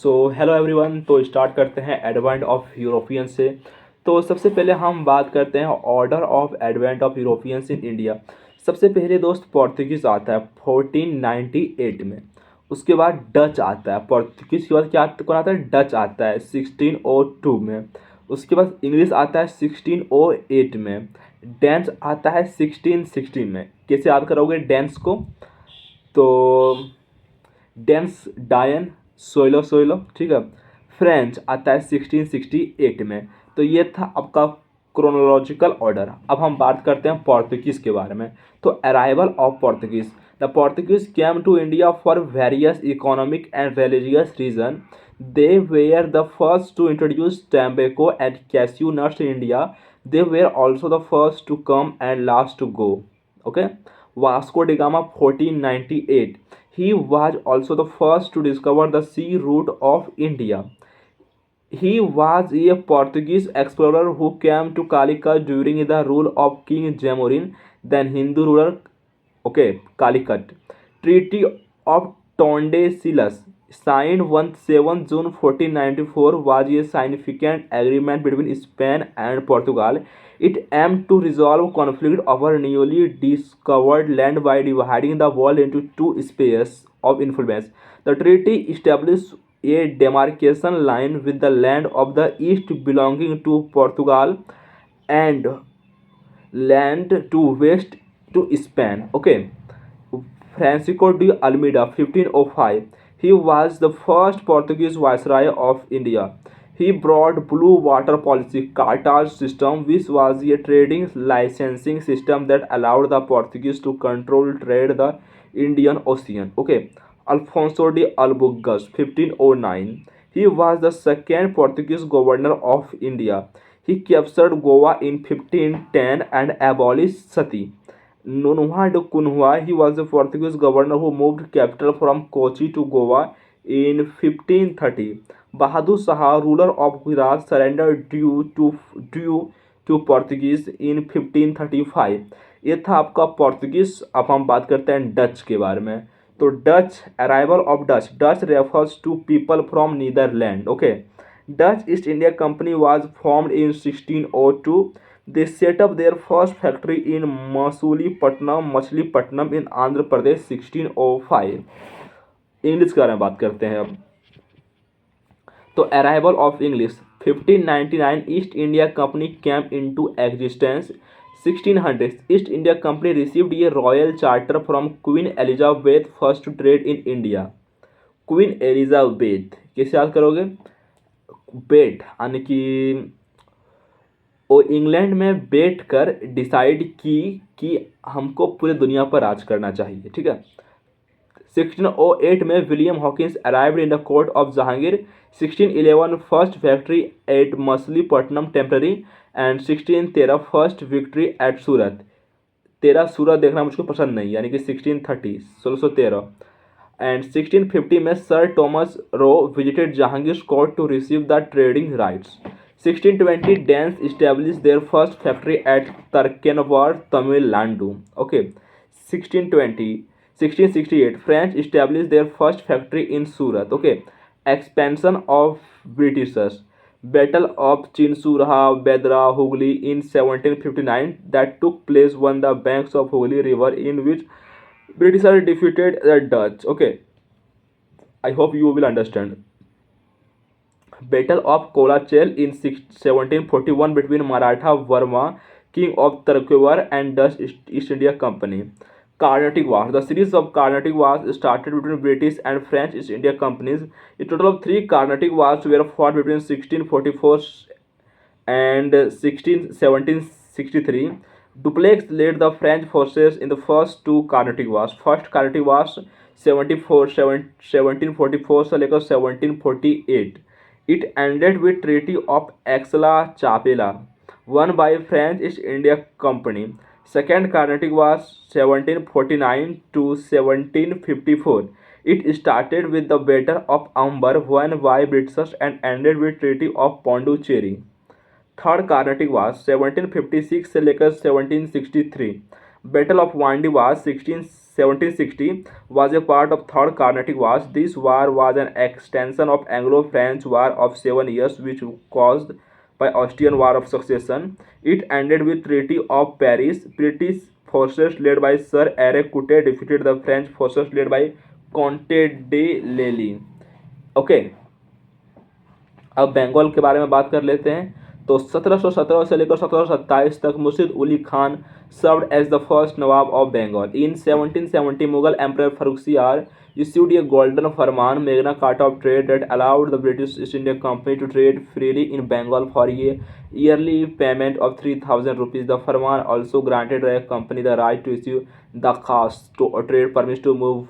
So hello everyone. तो start करते हैं एडवेंट ऑफ यूरोपियन से। तो सबसे पहले हम बात करते हैं order of advent of Europeans in India. सबसे पहले दोस्त पोर्तुगीज़ आता है 1498 में। उसके बाद डच आता है। पोर्तुगीज़ के बाद क्या कौन आता है? डच आता है 1602 में। उसके बाद इंग्लिश आता है 1608 में। डेंस आता है 1616 में। कैसे याद करोगे डेंस को? तो डेंस डायन सोइलो सोइलो, ठीक है। फ्रेंच आता है 1668 में। तो ये था आपका क्रोनोलॉजिकल ऑर्डर। अब हम बात करते हैं पोर्तुगीज़ के बारे में। तो arrival of Portuguese. The Portuguese came to India for various economic and religious reason. They were the first to introduce tobacco and cashew nuts in India. They were also the first to come and last to go. Okay. Vasco da Gama 1498. He was also the first to discover the sea route of India. He was a Portuguese explorer who came to Calicut during the rule of King Jamorin, then Hindu ruler. Okay, Calicut. Treaty of Tordesillas, signed on 7 June 1494, was a significant agreement between Spain and Portugal. It aimed to resolve conflict over newly discovered land by dividing the world into two spheres of influence. The treaty established a demarcation line with the land of the east belonging to Portugal and land to west to Spain. Okay. Francisco de Almeida 1505. He was the first Portuguese viceroy of India. He brought blue water policy Cartage system, which was a trading licensing system that allowed the Portuguese to control trade the Indian Ocean. Okay. Alfonso de Albuquerque 1509. He was the second Portuguese governor of India. He captured Goa in 1510 and abolished sati. Nuno de Cunha, he was the Portuguese governor who moved capital from Kochi to Goa in 1530. Bahadur Shah, ruler of Gujarat, surrendered due to Portuguese in 1535. ये था आपका पोर्तुगीज। अब हम बात करते हैं Dutch के बारे में। तो Dutch, arrival of Dutch. Dutch refers to people from Netherland. Okay. Dutch East India Company was formed in 1602. They set up their first factory in Machilipatnam in Andhra Pradesh 1605. English के बारे में बात करते हैं अब। तो arrival of English 1599 East India Company came into existence 1600 East India Company received ये royal charter from Queen Elizabeth first to trade in India. Queen Elizabeth कैसे याद करोगे? बेट यानी कि वो इंग्लैंड में बैठ कर डिसाइड की कि हमको पूरे दुनिया पर राज करना चाहिए, ठीक है। 1608 में William Hawkins arrived in the court of Jahangir. 1611 first factory at Machilipatnam temporary and 1613 first victory at Surat. तेरह सूरत देखना मुझको पसंद नहीं, यानी कि 1630 1613 एंड 1650 में sir Thomas Roe visited Jahangir court to receive the trading rights. 1620 Danes establish their first factory at Tranquebar Tamil Nadu. Okay. 1620 1668 French established their first factory in Surat. Okay. Expansion of Britishers. Battle of Chinsurah, Bedra, Hooghly in 1759 that took place on the banks of Hooghly River, in which Britishers defeated the Dutch. Okay. I hope you will understand. Battle of Kolachel in 1741 between Maratha Varma, king of Tarkewar, and Dutch East India Company. Carnatic Wars. The series of Carnatic Wars started between British and French East India Companies. A total of 3 Carnatic Wars were fought between 1644 and 1763. Dupleix led the French forces in the first 2 Carnatic Wars. First Carnatic Wars 1744 से लेकर 1748. It ended with Treaty of Aix-la-Chapelle, won by French East India Company. Second Carnatic Wars 1749 to 1754. It started with the Battle of Amber, won by Britishers, and ended with Treaty of Pondicherry. Third Carnatic war 1756 से लेकर 1763। Battle of Wandiwash 1760 was a part of Third Carnatic Wars. This war was an extension of Anglo-French War of 7 years, which caused by Austrian War of Succession. It ended with Treaty of Paris. British forces led by Sir Eric Coutet defeated the French forces led by Comte de Lely. Okay, अब बंगाल के बारे में बात कर लेते हैं। तो 1717 से लेकर 1727 तक Murshid Quli Khan served as the first Nawab of Bengal. In 1770 Mughal emperor Farrukhsiyar issued a golden farman, Magna Carta of Trade, that allowed the British East India Company to trade freely in Bengal for a yearly payment of 3,000 rupees. The farman also granted the company the right to issue dakhas, to trade permits to move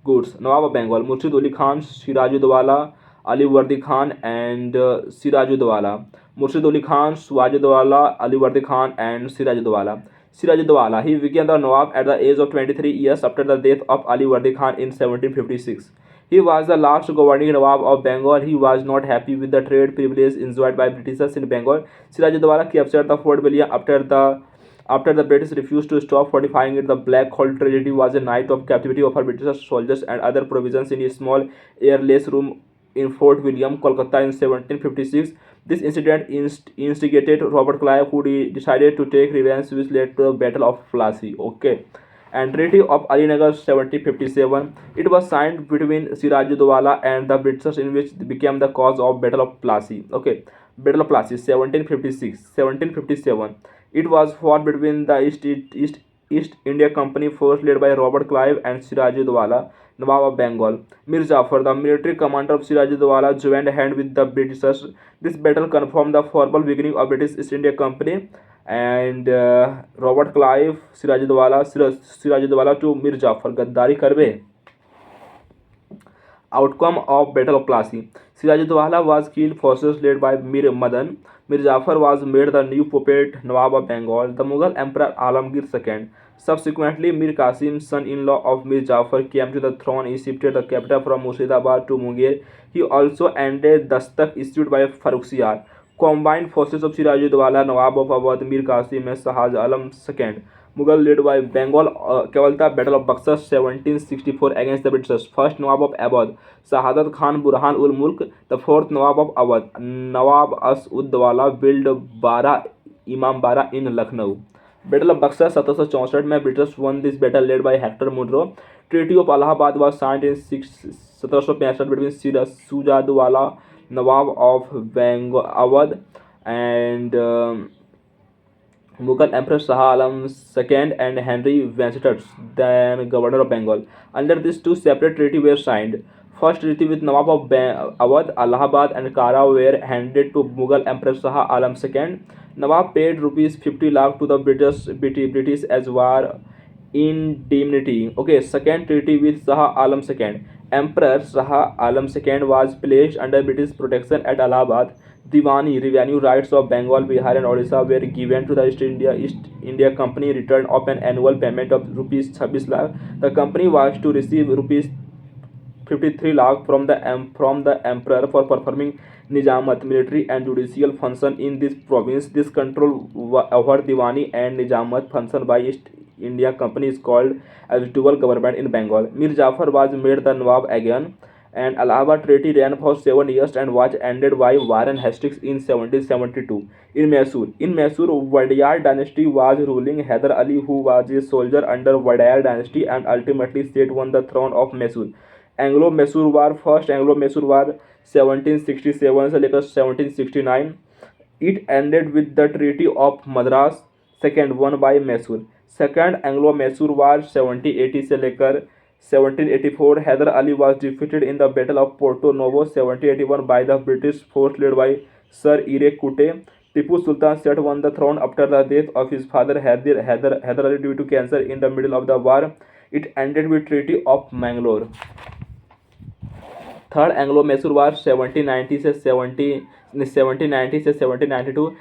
goods. Nawab of Bengal, Murshid Ali Khan, Sirajuddaulah, Ali Wardi Khan, and Sirajuddaulah. Murshid Ali Khan, Sirajuddaulah, Ali Wardi Khan, and Sirajuddaulah. Sirajuddaulah, he became the Nawab at the age of 23 years after the death of Ali Wardi Khan in 1756. He was the last governing Nawab of Bengal. He was not happy with the trade privilege enjoyed by Britishers in Bengal. Sirajuddaulah captured the Fort William after the British refused to stop fortifying it. The Black Hole tragedy was a night of captivity of British soldiers and other provisions in a small airless room in Fort William, Kolkata in 1756. This incident instigated Robert Clive, who decided to take revenge, which led to the Battle of Plassey. Okay. And Treaty of Alinagar 1757. It was signed between Sirajuddaulah and the Britishers, in which became the cause of Battle of Plassey. Okay. Battle of Plassey 1756, 1757. It was fought between the East India Company force led by Robert Clive and Sirajuddaulah, Nawab of Bengal. Mir Jafar, the military commander of Sirajuddaulah, joined hand with the Britishers. This battle confirmed the formal beginning of British East India Company. And Robert Clive, Sirajuddaulah to Mir Jafar, गद्दारी करबे. Outcome of Battle of Plassey. Sirajuddaulah was killed, forces led by Mir Madan. Mir Jafar was made the new puppet Nawab of Bengal. The Mughal Emperor Alamgir II. Subsequently, Mir Qasim, son-in-law of Mir Jafar, came to the throne. He shifted the capital from Murshidabad to Munger. He also ended dastak issued by Farrukhsiyar. Combined forces of Sirajuddaulah, Nawab of Awadh, Mir Qasim, and Shah Alam II, Mughal led by Bengal, Kevalta, Battle of Buxar 1764 against the Britishers. First Nawab of Awadh, Shahadat Khan Burhan ul Mulk. The fourth Nawab of Awadh, Nawab As-ud-Dawla, built Bara Imam Bara in Lucknow. Battle of Buxar 1764 में British won this battle led by Hector Munro. Treaty of Allahabad was signed in 1765 between Sirajuddaulah, Nawab of Bengal, Awadh, and Mughal Emperor Shah Alam II and Henry Vansittart, then Governor of Bengal. Under these two separate treaties were signed. First treaty with Nawab of Awadh, Allahabad, and Kara were handed to Mughal Emperor Shah Alam II. Nawab paid rupees 50 lakh to the British as war indemnity. Okay, second treaty with Shah Alam II. Emperor Shah Alam II was placed under British protection at Allahabad. Diwani, revenue rights of Bengal, Bihar, and Odisha were given to the East India Company, return of an annual payment of rupees 26 lakh. The company was to receive rupees 53 lakh from the emperor for performing Nizamat, military and judicial function in this province. This control over Diwani and Nizamat function by East India Company is called as dual government in Bengal. Mir Jafar was made the Nawab again, and Allahabad Treaty ran for 7 years and was ended by Warren Hastings in 1772. In Mysore, Wadiyar dynasty was ruling. Hyder Ali, who was a soldier under Wadiyar dynasty and ultimately sat on the throne of Mysore. Anglo-Mysore War, first Anglo-Mysore War 1767 से लेकर 1769. It ended with the Treaty of Madras, second won by Mysore. Second Anglo-Mysore War 1780 से लेकर 1784. Hyder Ali was defeated in the Battle of Porto Novo 1781 by the British force led by Sir Eric Coutet. Tipu Sultan sat on the throne after the death of his father Hyder Ali due to cancer in the middle of the war. It ended with Treaty of Mangalore. Third Anglo-Mysore War 1790 से 1792.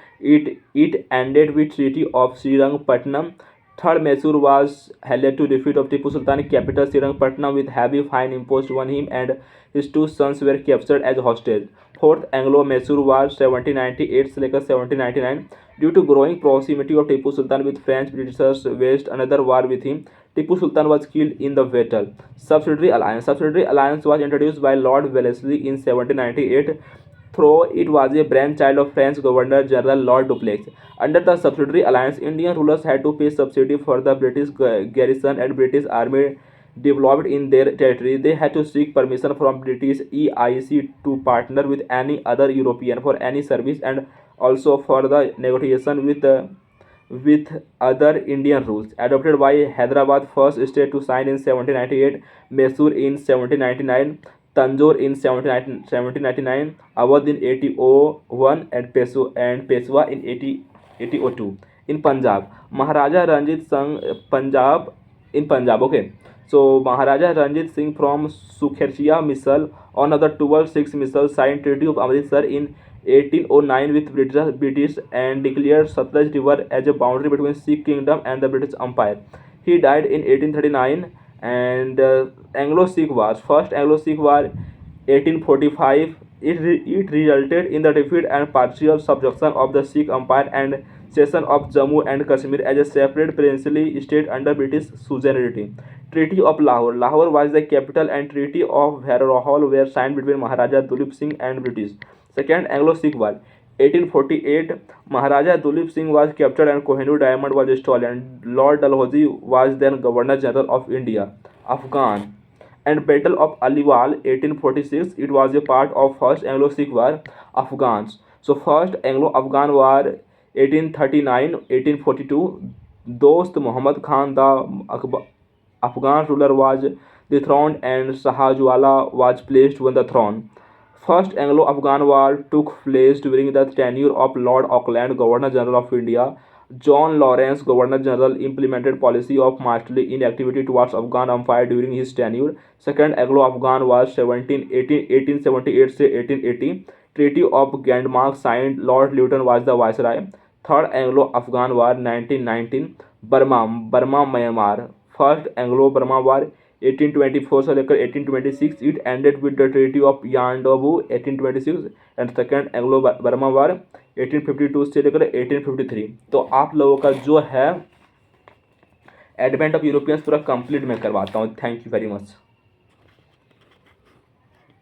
It ended with Treaty of Srirangpatnam. Third Mysore was led to defeat of Tipu Sultan. Capital Srirangpatnam with heavy fine imposed on him, and his two sons were captured as hostage. Fourth Anglo-Mysore War 1798 से लेकर 1799. Due to growing proximity of Tipu Sultan with French, Britishers waged another war with him. Tipu Sultan was killed in the battle. Subsidiary alliance. Subsidiary alliance was introduced by Lord Wellesley in 1798. Though it was a brainchild of French Governor General Lord Dupleix. Under the subsidiary alliance, Indian rulers had to pay subsidy for the British garrison and British army developed in their territory. They had to seek permission from British EIC to partner with any other European for any service, and also for the negotiation with other Indian rules. Adopted by Hyderabad, first state to sign in 1798, Mysore in 1799, Tanjore in 1799, Awadh in 1801, and Peshwa in 1802. In Punjab, Maharaja Ranjit Singh, Punjab in Punjab. Okay, so Maharaja Ranjit Singh from Sukherjia Misl, one of the 12 Misl, signed Treaty of Amritsar in 1809 with British and declared Satluj River as a boundary between Sikh Kingdom and the British Empire. He died in 1839. And Anglo-Sikh Wars. First Anglo-Sikh War 1845. It resulted in the defeat and partial subjection of the Sikh Empire and cession of Jammu and Kashmir as a separate princely state under British suzerainty. Treaty of Lahore. Lahore was the capital, and Treaty of Harhol were signed between Maharaja Dulip Singh and British. Second Anglo-Sikh War 1848. Maharaja Dulip Singh was captured and Kohinoor diamond was stolen. Lord Dalhousie was then Governor General of India. Afghan and Battle of Aliwal 1846. It was a part of First Anglo-Sikh War. Afghans. So First Anglo-Afghan War 1839-1842. Dost Muhammad Khan, the Afghan ruler, was dethroned and Shahjwala was placed on the throne. First Anglo-Afghan War took place during the tenure of Lord Auckland, Governor General of India. John Lawrence, Governor General, implemented policy of masterly inactivity towards Afghan Empire during his tenure. Second Anglo-Afghan War 1878 से 1880. Treaty of Gandmark signed. Lord Luton was the Viceroy. Third Anglo-Afghan War 1919. Burma Myanmar. First Anglo-Burma War 1824 से लेकर 1826. It ended with the Treaty of Yandobu 1826. And second Anglo Burma war 1852 से लेकर 1853. तो आप लोगों का जो है एडवेंट ऑफ यूरोपियंस पूरा कंप्लीट मैं करवाता हूँ. Thank you very much.